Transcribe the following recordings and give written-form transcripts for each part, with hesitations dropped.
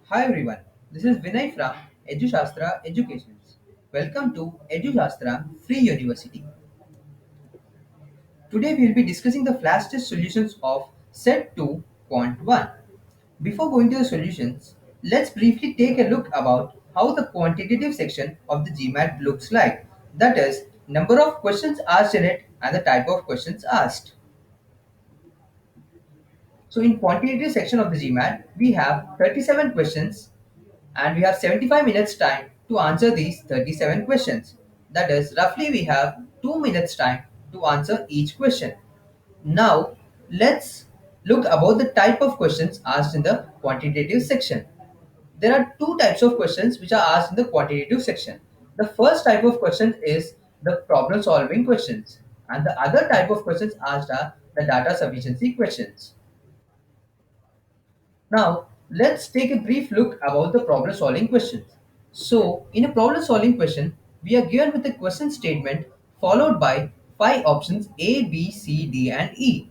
Hi everyone, this is Vinay from EduShastra Educations. Welcome to EduShastra Free University. Today we will be discussing the flash test solutions of Set-2 Quant 1. Before going to the solutions, let's briefly take a look about how the quantitative section of the GMAT looks like. That is, number of questions asked in it and the type of questions asked. So in quantitative section of the GMAT, we have 37 questions and we have 75 minutes time to answer these 37 questions. That is, roughly we have 2 minutes time to answer each question. Now, let's look about the type of questions asked in the quantitative section. There are two types of questions which are asked in the quantitative section. The first type of question is the problem solving questions, and the other type of questions asked are the data sufficiency questions. Now, let's take a brief look about the problem solving questions. So, in a problem solving question, we are given with a question statement followed by five options A, B, C, D, and E,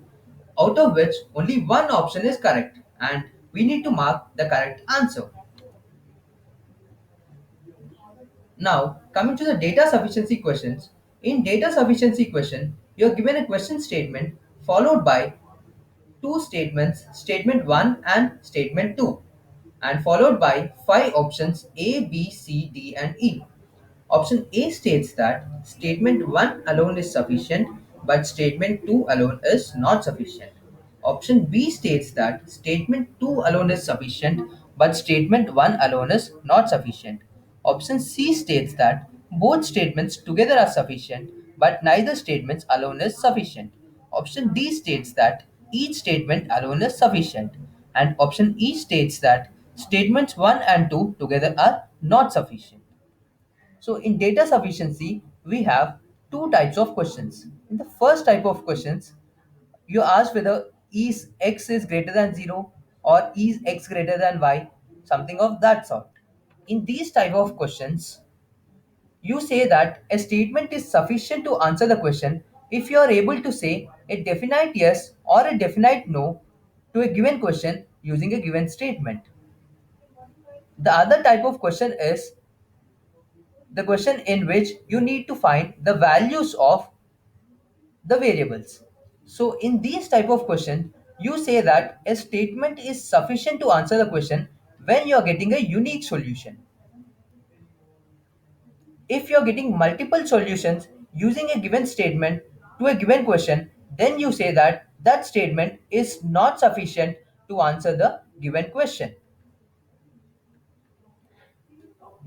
out of which only one option is correct, and we need to mark the correct answer. Now, coming to the data sufficiency questions. In data sufficiency question, you are given a question statement followed by two statements, statement 1 and statement 2, and followed by five options A, B, C, D, and E. Option A states that statement 1 alone is sufficient, but statement 2 alone is not sufficient. Option B states that statement 2 alone is sufficient, but statement 1 alone is not sufficient. Option C states that both statements together are sufficient, but neither statements alone is sufficient. Option D states that each statement alone is sufficient. And option E states that statements 1 and 2 together are not sufficient. So in data sufficiency, we have two types of questions. In the first type of questions, you ask whether is x is greater than 0 or is x greater than y, something of that sort. In these type of questions, you say that a statement is sufficient to answer the question if you are able to say a definite yes or a definite no to a given question using a given statement. The other type of question is the question in which you need to find the values of the variables. So in these type of question, you say that a statement is sufficient to answer the question when you are getting a unique solution. If you are getting multiple solutions using a given statement to a given question, then you say that that statement is not sufficient to answer the given question.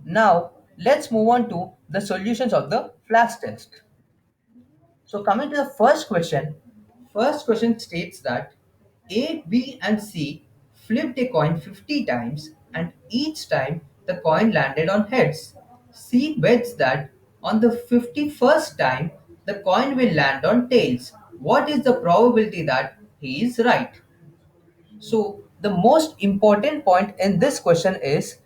Now let's move on to the solutions of the flash test. So coming to the first question states that A, B, and C flipped a coin 50 times and each time the coin landed on heads. C bets that on the 51st time the coin will land on tails. What is the probability that he is right? So the most important point in this question is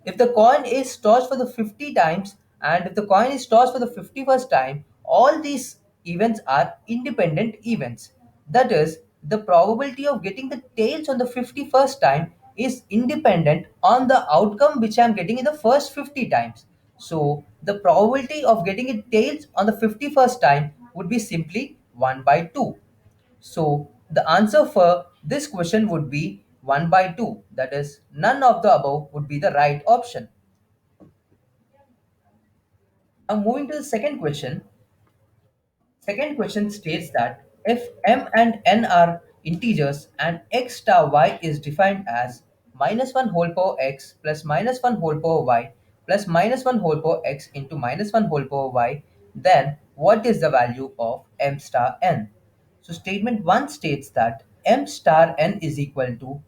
if the coin is tossed for the 50 times and if the coin is tossed for the 51st time, all these events are independent events. That is, the probability of getting the tails on the 51st time is independent on the outcome which I am getting in the first 50 times. So the probability of getting it tails on the 51st time would be simply 1 by 2. So the answer for this question would be 1 by 2. That is, none of the above would be the right option. Now moving to the second question. Second question states that if m and n are integers and x star y is defined as minus 1 whole power x plus minus 1 whole power y plus minus 1 whole power x into minus 1 whole power y, then what is the value of m star n? So statement 1 states that m star n is equal to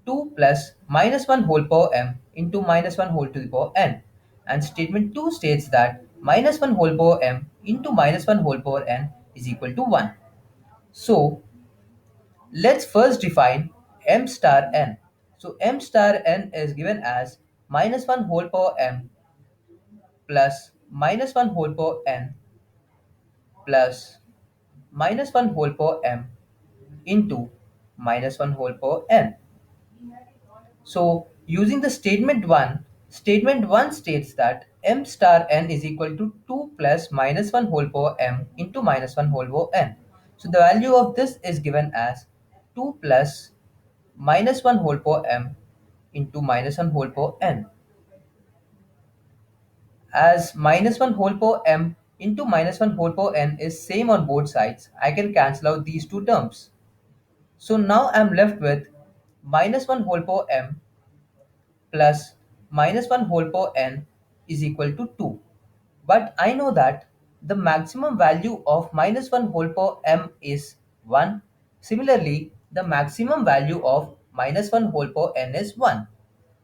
2 plus minus 1 whole power m into minus 1 whole to the power n. And statement 2 states that minus 1 whole power m into minus 1 whole power n is equal to 1. So let's first define m star n. So m star n is given as minus 1 whole power m plus minus 1 whole power n plus minus 1 whole power m into minus 1 whole power n. So Using the statement 1 states that m star n is equal to 2 plus minus 1 whole power m into minus 1 whole power n. So the value of this is given as 2 plus minus 1 whole power m into minus 1 whole power n. As minus 1 whole power m into minus 1 whole power n is same on both sides, I can cancel out these two terms. So now I'm left with minus 1 whole power m plus minus 1 whole power n is equal to 2. But I know that the maximum value of minus 1 whole power m is 1. Similarly, the maximum value of minus 1 whole power n is 1.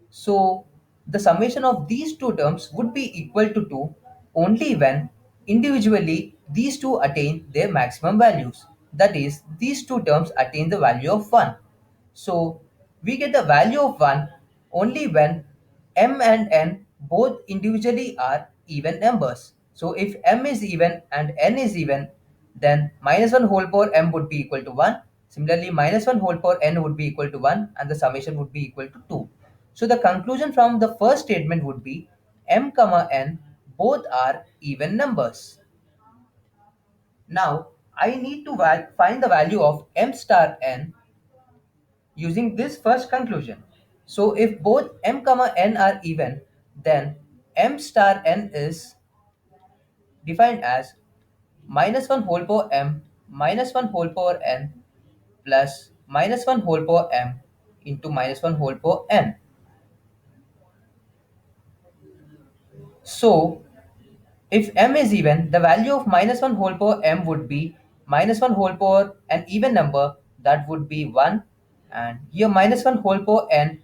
So the summation of these two terms would be equal to 2 only when individually these two attain their maximum values. That is, these two terms attain the value of 1. So we get the value of 1 only when m and n both individually are even numbers. So if m is even and n is even, then minus 1 whole power m would be equal to 1. Similarly, minus 1 whole power n would be equal to 1 and the summation would be equal to 2. So the conclusion from the first statement would be m comma n both are even numbers. Now I need to find the value of m star n using this first conclusion. So if both m comma n are even, then m star n is defined as minus 1 whole power m minus 1 whole power n plus minus 1 whole power m into minus 1 whole power n. So if m is even, the value of minus 1 whole power m would be minus 1 whole power an even number, that would be 1, and here minus 1 whole power n,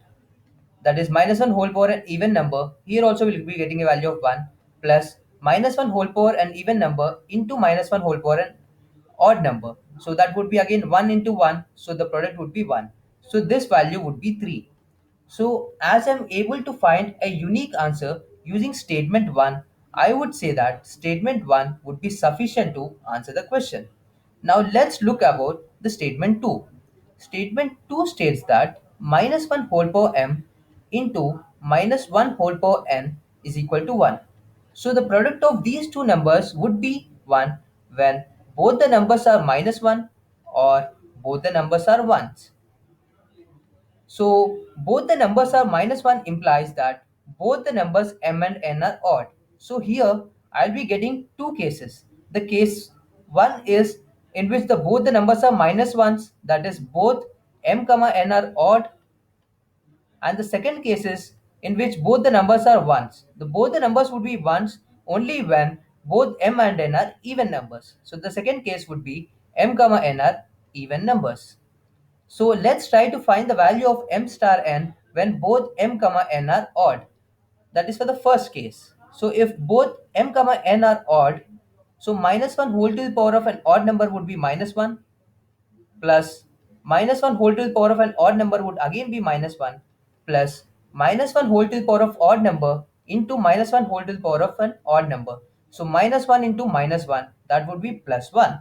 that is minus 1 whole power an even number, here also will be getting a value of 1, plus minus 1 whole power an even number into minus 1 whole power an odd number. So that would be again 1 into 1, so the product would be 1. So this value would be 3. So as I'm able to find a unique answer using statement 1, I would say that statement 1 would be sufficient to answer the question. Now let's look about the statement 2. Statement 2 states that minus 1 whole power m into minus 1 whole power n is equal to 1. So the product of these two numbers would be 1 when both the numbers are minus 1 or both the numbers are 1s. So both the numbers are minus 1 implies that both the numbers m and n are odd. So here I'll be getting two cases. The case 1 is in which both the numbers are minus 1s, that is both m comma n are odd, and the second case is in which both the numbers are 1s. Both the numbers would be 1s only when both m and n are even numbers. So the second case would be m comma n are even numbers. So let's try to find the value of m star n when both m comma n are odd. That is for the first case. So if both m comma n are odd, so minus 1 whole to the power of an odd number would be minus 1, plus minus 1 whole to the power of an odd number would again be minus 1, plus minus 1 whole to the power of odd number into minus 1 whole to the power of an odd number. So minus 1 into minus 1, that would be plus 1.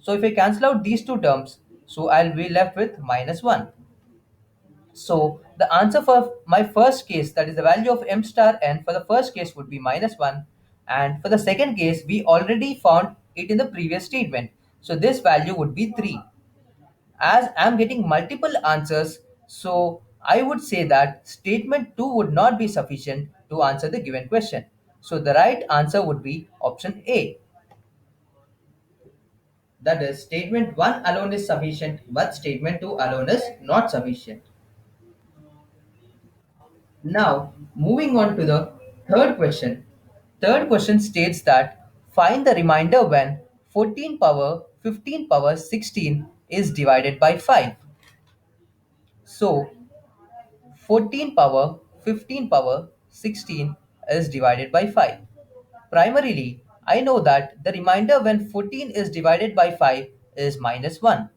So if I cancel out these two terms, so I'll be left with minus 1. So the answer for my first case, that is the value of m star n for the first case, would be minus 1. And for the second case, we already found it in the previous statement. So this value would be 3. As I'm getting multiple answers, so I would say that statement 2 would not be sufficient to answer the given question. So the right answer would be option A. That is, statement 1 alone is sufficient, but statement 2 alone is not sufficient. Now, moving on to the third question. Third question states that find the remainder when 14 power 15 power 16 is divided by 5. So, 14 power 15 power 16 is divided by 5. Primarily, I know that the remainder when 14 is divided by 5 is minus 1.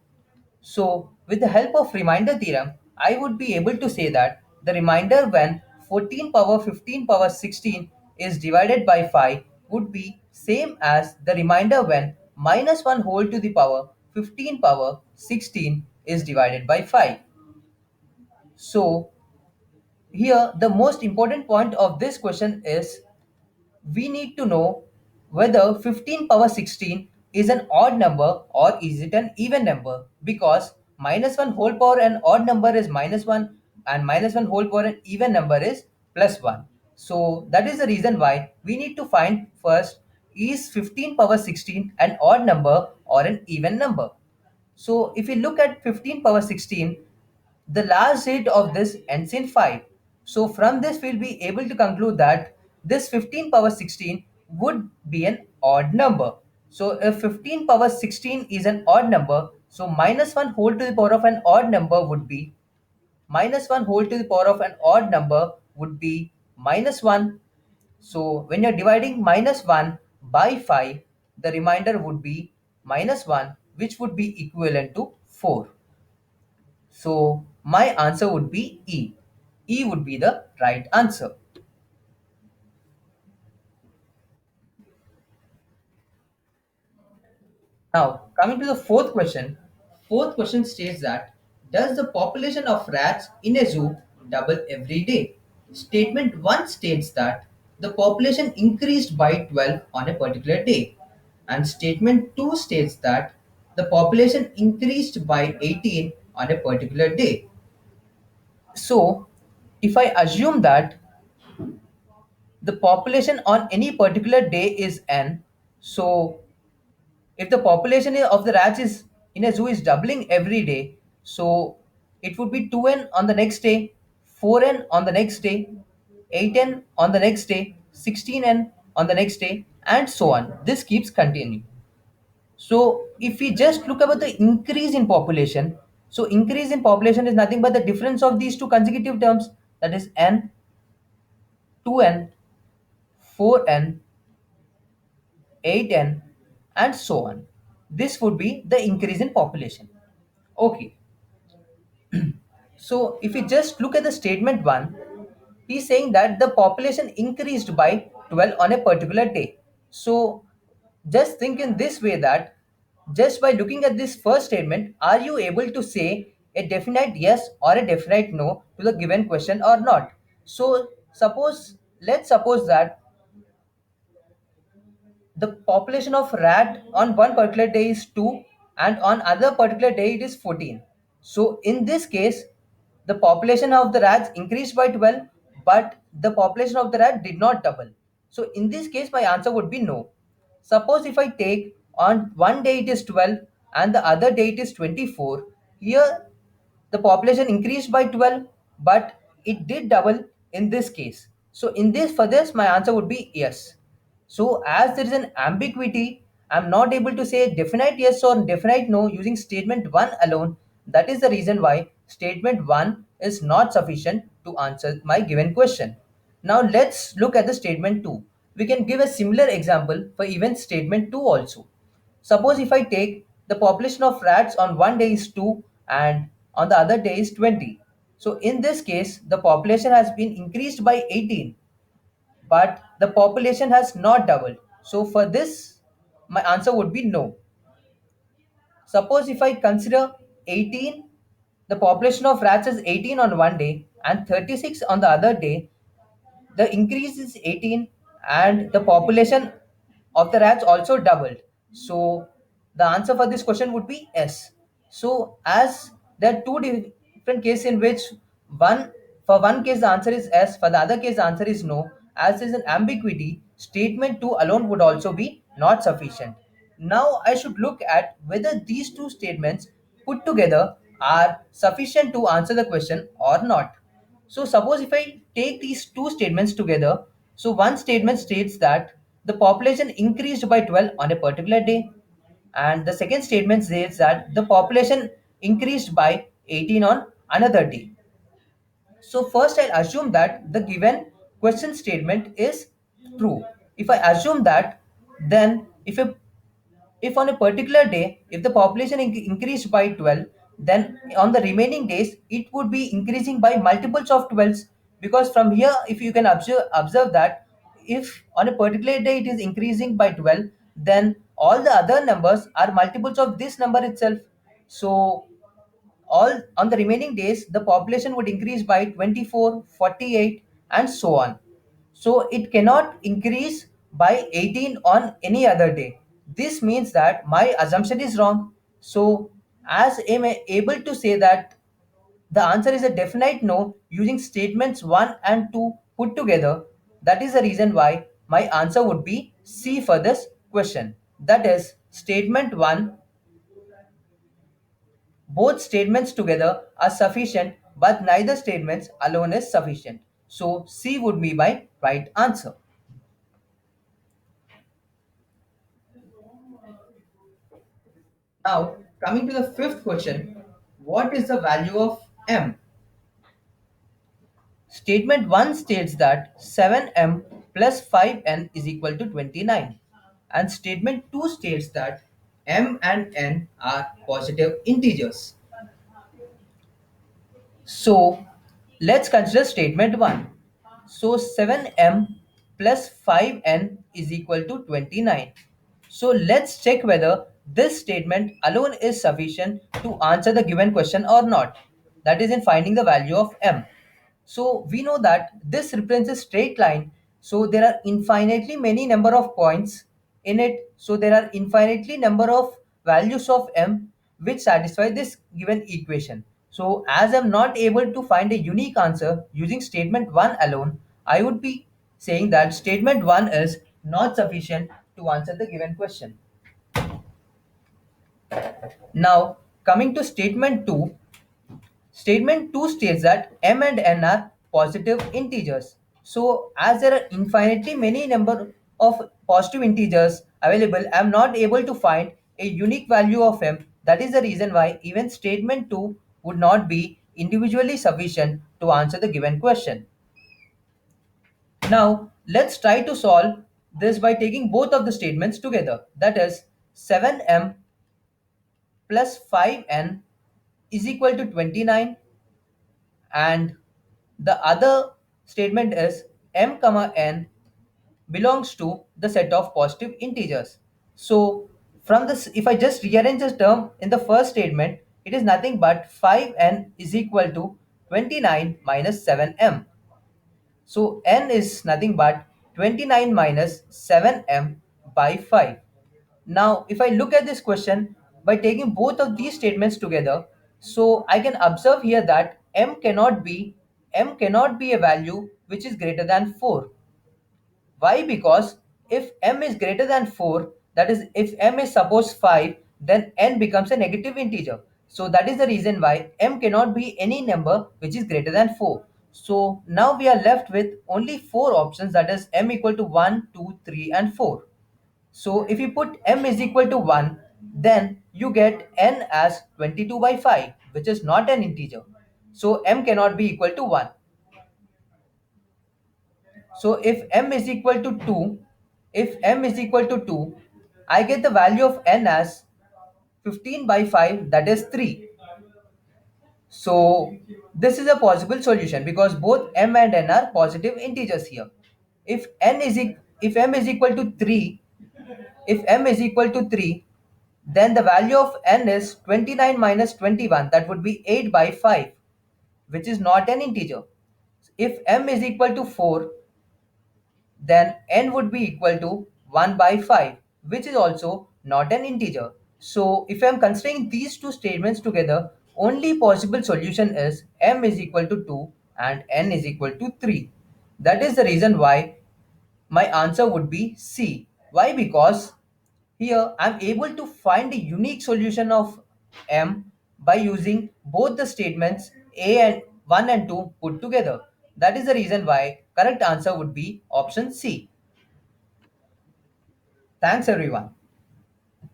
So, with the help of remainder theorem, I would be able to say that the remainder when 14 power 15 power 16 is divided by 5 would be same as the remainder when minus 1 whole to the power 15 power 16 is divided by 5. So, Here, the most important point of this question is we need to know whether 15 power 16 is an odd number or is it an even number, because minus 1 whole power an odd number is minus 1 and minus 1 whole power an even number is plus 1. So that is the reason why we need to find first, is 15 power 16 an odd number or an even number. So if we look at 15 power 16, the last digit of this ends in 5. So from this we'll be able to conclude that this 15 power 16 would be an odd number. So if 15 power 16 is an odd number, so minus 1 whole to the power of an odd number would be minus 1 whole to the power of an odd number would be minus 1. So when you're dividing minus 1 by 5, the remainder would be minus 1, which would be equivalent to 4. So my answer would be E. E would be the right answer. Now, coming to the fourth question. Fourth question states that does the population of rats in a zoo double every day? Statement 1 states that the population increased by 12 on a particular day. And statement 2 states that the population increased by 18 on a particular day. So, if I assume that the population on any particular day is n, so if the population of the rats is in a zoo is doubling every day, so it would be 2n on the next day, 4n on the next day, 8n on the next day, 16n on the next day, and so on. This keeps continuing. So if we just look about the increase in population, so increase in population is nothing but the difference of these two consecutive terms, that is n, 2n, 4n, 8n, and so on. This would be the increase in population. Okay, so if we just look at the statement 1, he's saying that the population increased by 12 on a particular day. So just think in this way that just by looking at this first statement, are you able to say a definite yes or a definite no to the given question or not? So let's suppose that the population of rat on one particular day is 2 and on other particular day it is 14. So in this case, the population of the rats increased by 12, but the population of the rat did not double. So in this case my answer would be no. Suppose if I take on one day it is 12 and the other day it is 24, here the population increased by 12, but it did double in this case. So in this, for this my answer would be yes. So as there is an ambiguity, I'm not able to say definite yes or definite no using statement 1 alone. That is the reason why statement 1 is not sufficient to answer my given question. Now let's look at the statement 2. We can give a similar example for even statement 2 also. Suppose if I take the population of rats on one day is 2 and on the other day is 20. So in this case, the population has been increased by 18, but the population has not doubled. So for this, my answer would be no. Suppose if I consider 18, the population of rats is 18 on one day and 36 on the other day, the increase is 18 and the population of the rats also doubled. So the answer for this question would be S. So as there are two different cases in which one for one case the answer is S, for the other case the answer is no. As there is an ambiguity, statement 2 alone would also be not sufficient. Now I should look at whether these two statements put together are sufficient to answer the question or not. So suppose if I take these two statements together, so one statement states that the population increased by 12 on a particular day, and the second statement says that the population increased by 18 on another day. So first I'll assume that the given question statement is true. If I assume that, then if on a particular day, if the population increased by 12, then on the remaining days, it would be increasing by multiples of 12s. Because from here, if you can observe that if on a particular day it is increasing by 12, then all the other numbers are multiples of this number itself. So all on the remaining days the population would increase by 24, 48, and so on. So it cannot increase by 18 on any other day. This means that my assumption is wrong. So as am I able to say that the answer is a definite no using statements 1 and 2 put together. That is the reason why my answer would be C for this question. That is, statement 1, both statements together are sufficient, but neither statements alone is sufficient. So C would be my right answer. Now, coming to the fifth question, what is the value of M? Statement 1 states that 7m plus 5n is equal to 29. And statement 2 states that m and n are positive integers. So let's consider statement 1. So 7m plus 5n is equal to 29. So let's check whether this statement alone is sufficient to answer the given question or not. That is in finding the value of m. So we know that this represents a straight line. So there are infinitely many number of points in it. So there are infinitely number of values of m which satisfy this given equation. So as I'm not able to find a unique answer using statement 1 alone, I would be saying that statement 1 is not sufficient to answer the given question. Now coming to statement 2, statement 2 states that m and n are positive integers. So as there are infinitely many number of positive integers available, I am not able to find a unique value of m. That is the reason why even statement 2 would not be individually sufficient to answer the given question. Now let's try to solve this by taking both of the statements together. That is, 7m plus 5n is equal to 29, and the other statement is m comma n belongs to the set of positive integers. So from this, if I just rearrange this term in the first statement, it is nothing but 5n is equal to 29 minus 7m. So n is nothing but 29 minus 7m by 5. Now, if I look at this question by taking both of these statements together, so I can observe here that m cannot be a value which is greater than 4. Why? Because if m is greater than 4, that is, if m is suppose 5, then n becomes a negative integer. So that is the reason why m cannot be any number which is greater than 4. So now we are left with only 4 options, that is m equal to 1, 2, 3, and 4. So if you put m is equal to 1, then you get n as 22 by 5, which is not an integer. So m cannot be equal to 1. So if m is equal to 2, if m is equal to 2, I get the value of n as 15 by 5, that is 3. So this is a possible solution because both m and n are positive integers here. If if m is equal to 3, if m is equal to 3, then the value of n is 29 minus 21, that would be 8 by 5, which is not an integer. If m is equal to 4, then n would be equal to 1 by 5, which is also not an integer. So if I am considering these two statements together, only possible solution is m is equal to 2 and n is equal to 3. That is the reason why my answer would be C. Why? Because here I'm able to find a unique solution of m by using both the statements a and 1 and 2 put together. That is the reason why correct answer would be option C. Thanks everyone.